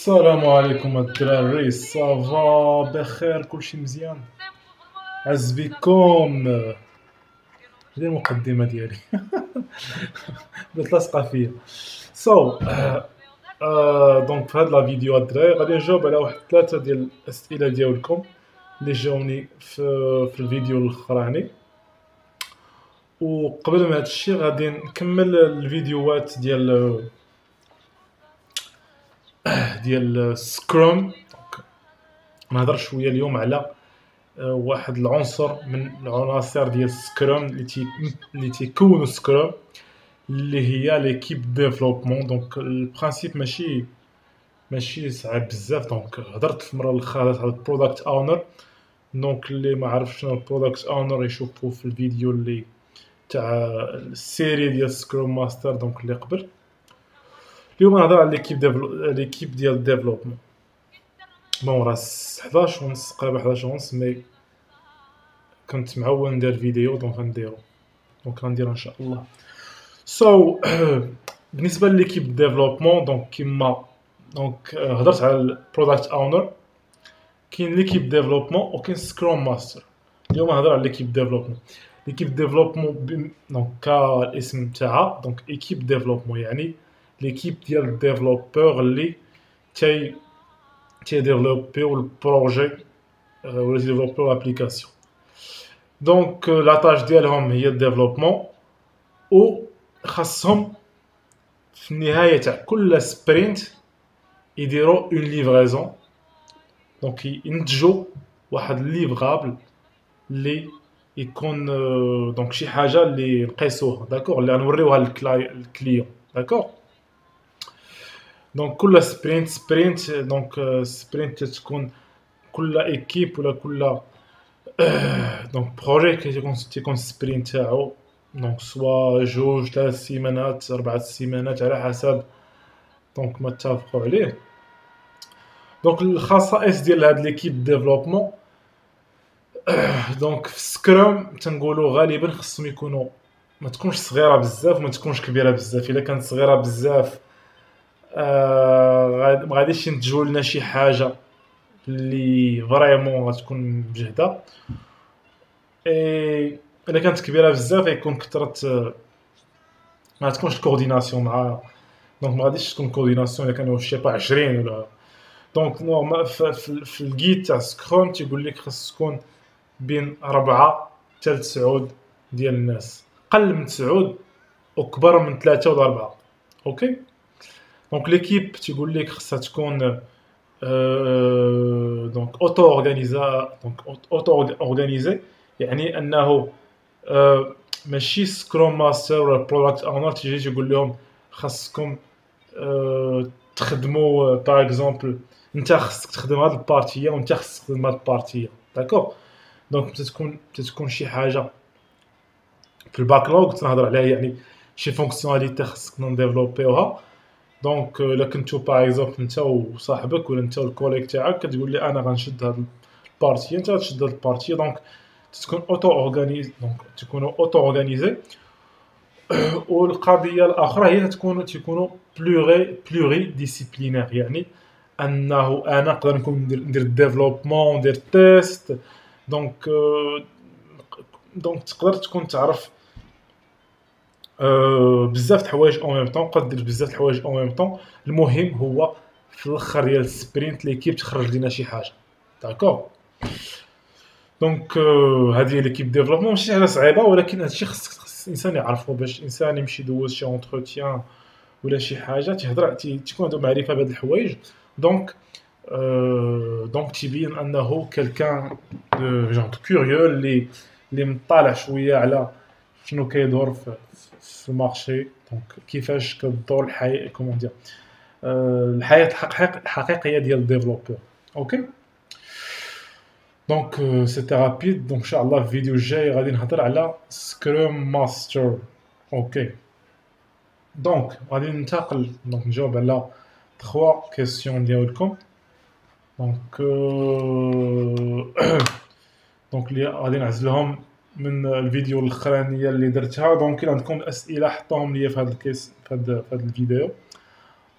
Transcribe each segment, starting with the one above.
السلام عليكم الدراري، صافا بخير كلشي مزيان. عز بكم. هذه المقدمة ديالي. بدات لاصقة فيا. دونك في هاد لا فيديو الدراري غادي نجاوب على واحد 3 ديال الأسئلة ديالكم اللي جاوني في الفيديو الأخراني. وقبل ما هادشي غادي نكمل الفيديوهات ديال سكرام. نهضر شويه اليوم على واحد العنصر من العناصر ديال سكرام اللي تيكونوا سكرام، اللي هي ليكيب ديفلوبمون. دونك البرانسيپ ماشي صعيب بزاف. دونك هضرت في المره الاخرى على البرودكت اونر. دونك اللي ما عرفش شنو البرودكت اونر يشوفوا في الفيديو اللي تاع السيري ديال سكرام ماستر دونك اللي قبل. اليوم نهضر على ليكيب ديال ديفلوبمون. بون راه 11 ونص، قريبه 11 ونص، مي كنت معول ندير فيديو دونك غندير ان شاء الله. بالنسبه لليكيب ديفلوبمون دونك كيما هضرت على البرودكت اونر، كاين ليكيب ديفلوبمون وكاين سكرام ماستر. اليوم نهضر على ليكيب ديفلوبمون. ليكيب ديفلوبمون دونك كالاسم تاعها، دونك ايكيب ديفلوبمون يعني ليكيب ديال الديفلوبور اللي تي ديفلوبيو البروجي ولا ديفلوبيو لابليكاسيون. دونك لا تاج ديالهم هي الديفلوبمون، و خاصهم في النهايه تاع كل سبرينت يديروا اون ليفريزون. دونك ينتجوا واحد ليفغابل اللي يكون دونك شي حاجه اللي نقيسوها، داكوغ، اللي غنوريوها للكليون، داكوغ. دونك كل سبرينت دونك سبرينت تكون كل ايكيب ولا كل دونك بروجي تيكون سبرينت تاعو دونك سوا 2 3 سيمانات 4 سيمانات على حسب دونك ما اتفقوا عليه. دونك الخصائص ديال هاد ليكيب ديفلوبمون دونك في سكرام تنقولوا غالبا خصهم يكونوا ما تكونش صغيره بزاف وما تكونش كبيره بزاف. الا كانت صغيره بزاف ما غاديش ينتجوا لنا شي حاجه اللي فريمون غتكون مجهده. الا كانت كبيره بزاف يكون كثرت ما تكونش الكورديناسيون مع دونك ما غاديش تكون كورديناسيون الا كانوا شي 20 ولا. دونك نورمال في الجيد تاع سكرام تيقول لك خاص تكون بين 4 حتى 9 ديال الناس، قل من 9 وكبر من 3 ولا 4. اوكي. دونك ليكيب تيقول لك خاصها تكون دونك اوتو اورغانيزي، يعني انه ماشي سكرام ماستر ولا برودكت اونر تيجي تقول لهم خاصكم تخدموا باغ اكزومبل انت خاصك تخدم هاد البارتيه وانت خاصك تخدم هاد البارتيه، داكوغ. دونك تتكون شي حاجه في الباكلوغ تنهضر عليها، يعني شي فونكسيوناليتي خاصك نديفلوبيوها. دونك الا كنتو باغ اكزومبل انت وصاحبك ولا انت والكوليك تاعك كتقول لي انا غنشد هاد البارتيه، انت غتشد هاد البارتيه. دونك تكون اوتو اورغانيز، دونك تكونوا اوتو اورغانيزي. والقضيه الاخرى هي تكونوا بلوري ديسيبلينير، يعني انه انا نقدر نكون ندير ديفلوبمون ندير تيست. دونك تقدر تكون تعرف بزاف د الحوايج اون ميم طون، تقدر دير بزاف د الحوايج اون ميم طون. المهم هو في الاخر ديال السبرينت ليكيب تخرج لنا شي حاجه، داكوغ. دونك هذه ليكيب ديفلوبمون ماشي حاجه صعيبه، ولكن هادشي خص الانسان يعرفو باش الانسان يمشي يدوز شي اونتروتيان ولا شي حاجه تيكون عنده معرفه بهاد الحوايج. دونك تيبين انه كلكان جون كوريو اللي مطالع شويه على شنو كيدور في المارشي، دونك كيفاش كدور الحياه كومون دير الحياه الحقيقيه ديال الديفلوبور. اوكي. دونك سيتي رابيد. دونك ان شاء الله في الفيديو الجاي غادي نهضر على سكرام ماستر. اوكي. دونك غادي ننتقل دونك نجاوب على 3 كيسيون ديالكم. دونك دونك اللي غادي نعزلهم من الفيديو الاخرانيه اللي درتها. دونك الا عندكم اسئله حطوهم ليا في هذا الكيس في هذا الفيديو،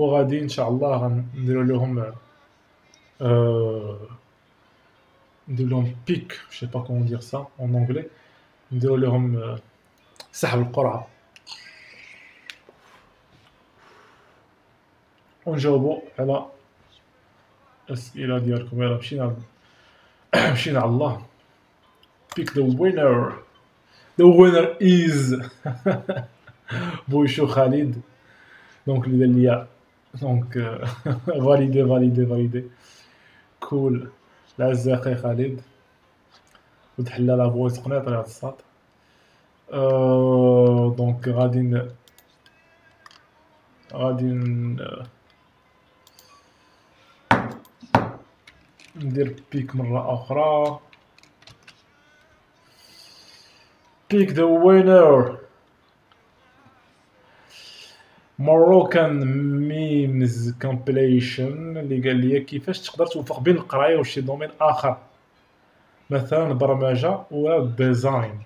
وغادي ان شاء الله غنديرو لهم ندير لهم بيك، جو با كومون دير سا اون انجلي، نديرو لهم سحب القرعه ونجاوبوا على الاسئله ديالكم. يلا مشينا مشينا على الله. بيك ذا وينر. ذا وينر از بويشو خالد. دونك اللي دار ليا دونك فاليدي فاليدي فاليدي. كول العزاقي خالد وتحلى لا فويس قنيطري هاد الساط. دونك غادي ندير بيك مرة أخرى. بيك ذا وينر. Moroccan memes compilation اللي قال لي كيفاش تقدر توفق بين القرايه وشي دومين اخر، مثلا البرمجه ولا الديزاين.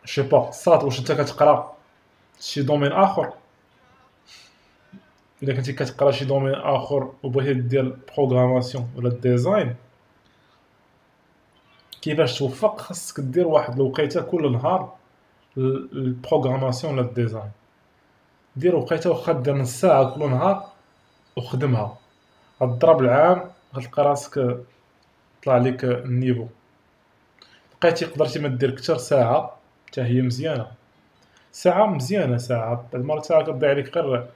شي با صات واش انت كتقرا شي دومين اخر؟ الا كنتي كتقرا شي دومين اخر وبغيتي دير بروغراماسيون ولا ديزاين، كيفاش توفق؟ خاصك دير واحد الوقيته كل نهار البروغراماسيون ولا الديزاين. دير وقيته واخا دير نص ساعه كل نهار وخدمها، غضرب العام غتلقى راسك طلع ليك النيفو. لقيتي قدرتي ما دير كتر ساعه حتى هي مزيانه، ساعه مزيانه، ساعه بعد المرات ساعه كتضيع عليك غير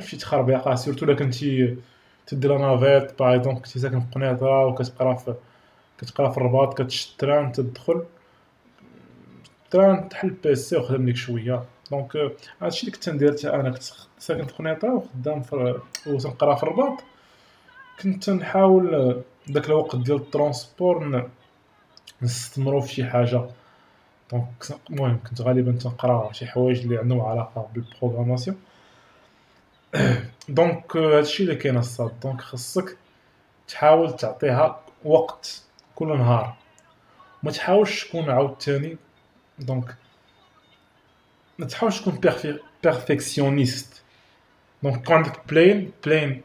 فشي تخربيقه، سيرتو الا كنتي تدير نافيت باغ اكزومبل، كنتي ساكن في قنيطره وكتقرا في الرباط، كتشد تران تدخل تران تحل البيسي وخدم ليك شويه. دونك هادشي اللي كنت ندير حتى انا، كنت ساكن في قنيطره وخدام وتنقرا في الرباط. كنت نحاول داك الوقت ديال الترونسبور نستثمرو في شي حاجه. دونك المهم كنت غالبا تنقرا شي حوايج اللي عندهم علاقه بالبروغراماسيون. دونك هادشي اللي كاين الصاد. دونك خصك تحاول تعطيها وقت كل نهار، ما تحاولش تكون عاوتاني دونك ما تحاولش تكون بيرفكسيونيست. دونك كون عندك بلين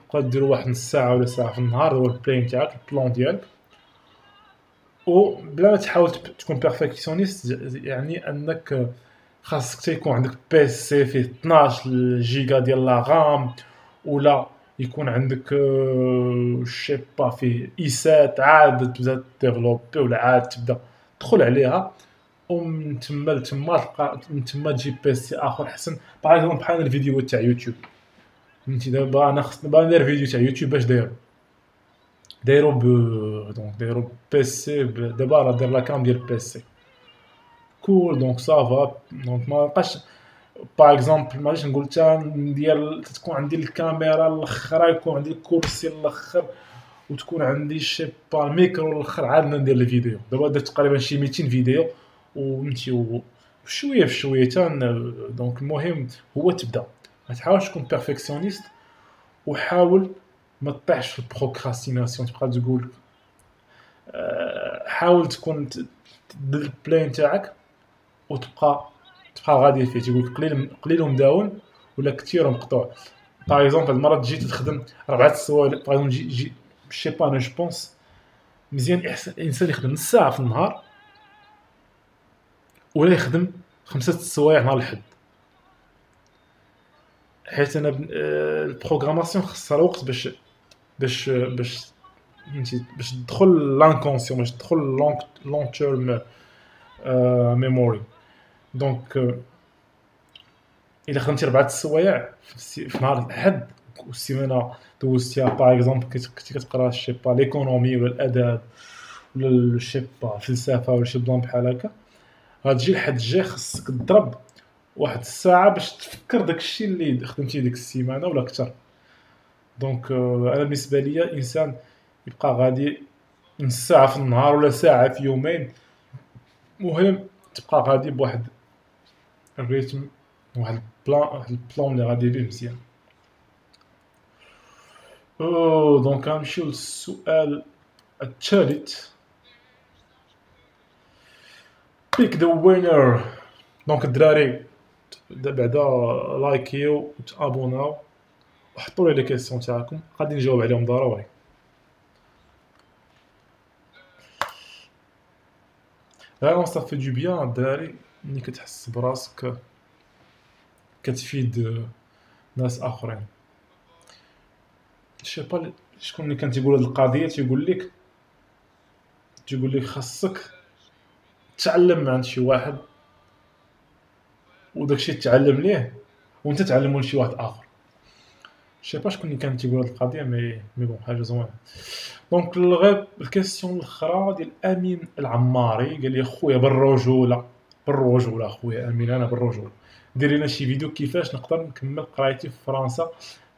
تقدر دير واحد نص ساعه ولا ساعه في النهار، هو البلين تاعك البلان ديالك، و بلا ما تحاول تكون بيرفكسيونيست. يعني انك خاصك تيكون عندك بيسي فيه 12 جيجا ديال لا رام، ولا يكون عندك شي با فيه اي 7 عاد تبدا ديفلوبي، ولا عاد تبدا تدخل عليها، ومن تما لتما تلقى من تما تجيب بيسي اخر حسن. باغ اكزومبل بحال الفيديو تاع يوتيوب، فهمتي؟ دابا انا خصني ندير فيديو تاع يوتيوب، باش دايرو دونك دايرو بيسي دابا راه داير لا كام ديال بيسي كول. دونك صافا دونك ما بقاش باغ اكزومبل ماغاديش نقول حتى ندير تكون عندي الكاميرا الاخرى، يكون عندي الكرسي الاخر، وتكون عندي شي با الميكرو الاخر عاد ندير الفيديو. دابا درت تقريبا شي 200 فيديو وفهمتي، بشويه بشويه دونك المهم هو تبدا، ما تحاولش تكون بيرفكسيونيست، وحاول ما تطيحش في البروكراستيناسيون. تبقى تقول حاول تكون دير البلان تاعك وتبقى غادي فيه. تيقول قليل ومداوم ولا كثير ومقطوع. باغ اكزومبل المرات تجي تخدم 4 السوايع، باغ اكزومبل جي شي با انا جو بونس مزيان احسن الانسان يخدم نص ساعه في النهار ولا يخدم 5 السوايع نهار الحد. حيت انا البروغراماسيون خصها الوقت باش فهمتي، باش تدخل لانكونسيون، باش تدخل لونغ تيرم ميموري. دونك الا خدمتي 4 السوايع في نهار الاحد والسيمانه دوزتيها باغ اكزومبل كنتي كتقرا شي با ليكونومي ولا الاداب ولا شي با الفلسفه ولا شي بلان بحال هكا، غتجي الحد الجاي خصك تضرب واحد الساعه باش تفكر داكشي اللي خدمتي ديك السيمانه ولا اكثر. دونك انا بالنسبه ليا انسان يبقى غادي نص ساعه في النهار ولا ساعه في يومين، مهم تبقى غادي بواحد الريتم، واحد البلان اللي غادي بيه مزيان. دونك غنمشيو للسؤال الثالث. بيك ذا وينر. دونك الدراري بعدا لايكيو وتابوناو وحطوا لي كيسيون تاعكم غادي نجاوب عليهم ضروري. فريمون صافي دو بيان الدراري ملي كتحس براسك كتفيد ناس اخرين. شي با شكون اللي كان تيقول هاد القضيه، تيقول لك خاصك تعلم من عند شي واحد وداكشي تعلم ليه وانت تعلمو لشي واحد اخر. شي با شكون اللي كان تيقول هاد القضيه مي بون حاجه زوينه. دونك غير الكيسيون الاخرى ديال امين العماري قال لي خويا بالرجوله خويا امين، انا بالرجوله دير لنا شي فيديو كيفاش نقدر نكمل قرايتي في فرنسا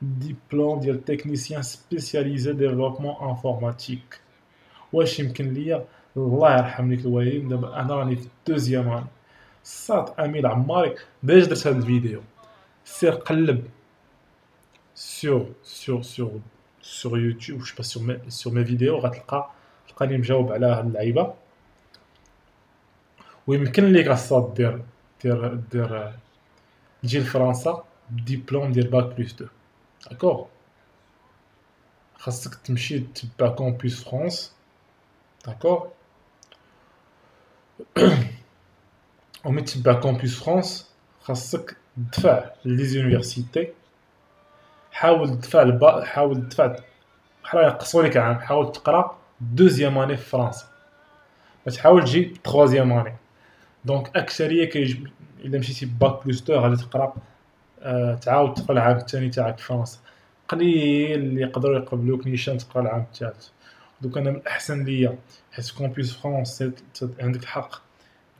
ديبلوم ديال تكنيسيان سبيسياليزي ديفلوبمون انفورماتيك. واش يمكن ليا؟ الله يرحم ليك الوالدين دابا انا راني في الدوزيام اني. صات امين العماري باش درت هاد الفيديو سير قلب sur YouTube, je sais pas sur mes vidéos غتلقاني مجاوب على هاد اللعيبه. ويمكن ليك اصاط دير تجي لفرنسا بديبلوم ديال باك بلس 2 داكوغ. خاصك تمشي تبع كومبوس فرانس داكوغ. وملي تبع كومبوس فرانس خاصك تدفع لي زونيفرسيتي. حاول تدفع بحال ينقصوا لك عام. حاول تقرا دوزيام اني في فرنسا باش تحاول تجي تخوازيام اني. دونك اكثريه الا مشيتي باك بلس 2 غادي تقرا تعاود تقرا العام الثاني تاعك في فرنسا. قليل اللي يقدروا يقبلوك نيشان تقرا العام الثالث. دوك انا من الاحسن ليا حيت كومبوس فرانس عندك الحق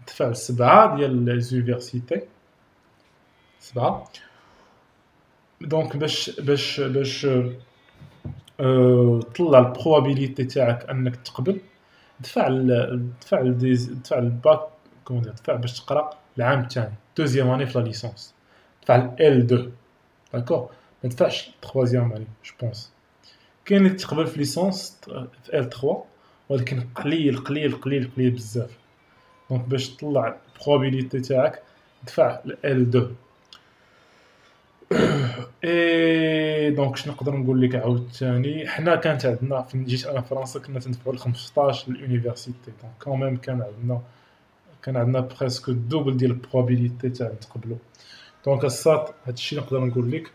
تدفع 7 ديال لي زونيفرسيتي 7. دونك باش طلع البروبابيليتي تاعك انك تقبل دفع الباك دفع باش تقرا العام الثاني دوزيام اني في لا ليسونس. دفع L2 داكوغ. ما تدفعش troisième اني جو بونس. كاين اللي تقبل في ليسونس في L3 ولكن قليل بزاف. دونك باش تطلع البروبابيليتي تاعك دفع L2. اي دونك شنو نقدر نقول لك عاوتاني، حنا كانت عندنا فين جيت انا فرنسا كنا تندفعوا 15 للونيفرسيتي. دونك كوميم كان عندنا بريسك الدوبل ديال البروبابيليتي تاع نتقبلوا. دونك الساط هادشي نقدر نقول لك.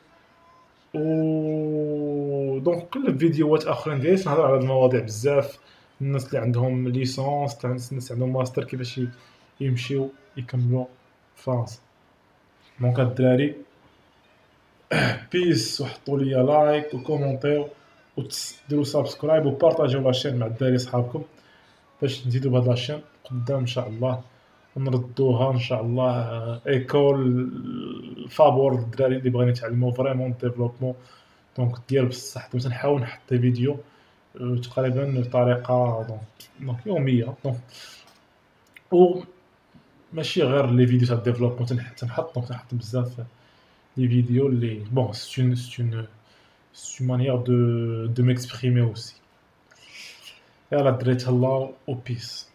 و دونك كل فيديوهات اخرين ديالي نهضر على هاد المواضيع بزاف. الناس اللي عندهم ليسونس تاع الناس عندهم ماستر كيفاش يمشيو يكملوا فرنسا. دونك الدراري بيس وحطوا لي لايك وكومونتيو وديروا سبسكرايب وبارطاجيو لاشين مع الدراري صحابكم باش نزيدوا بهاد لاشين قدام ان شاء الله ونردوها ان شاء الله ايكول فابور الدراري اللي بغاو يتعلموا فريمون ديفلوبمون دونك ديال بصح. دونك نحاول نحط فيديو تقريبا بطريقه دونك يوميه. دونك و ماشي غير لي فيديو تاع الديفلوبمون تنحط بزاف les vidéos, bon, c'est une manière de m'exprimer aussi. Et à la drette, Allah, au peace.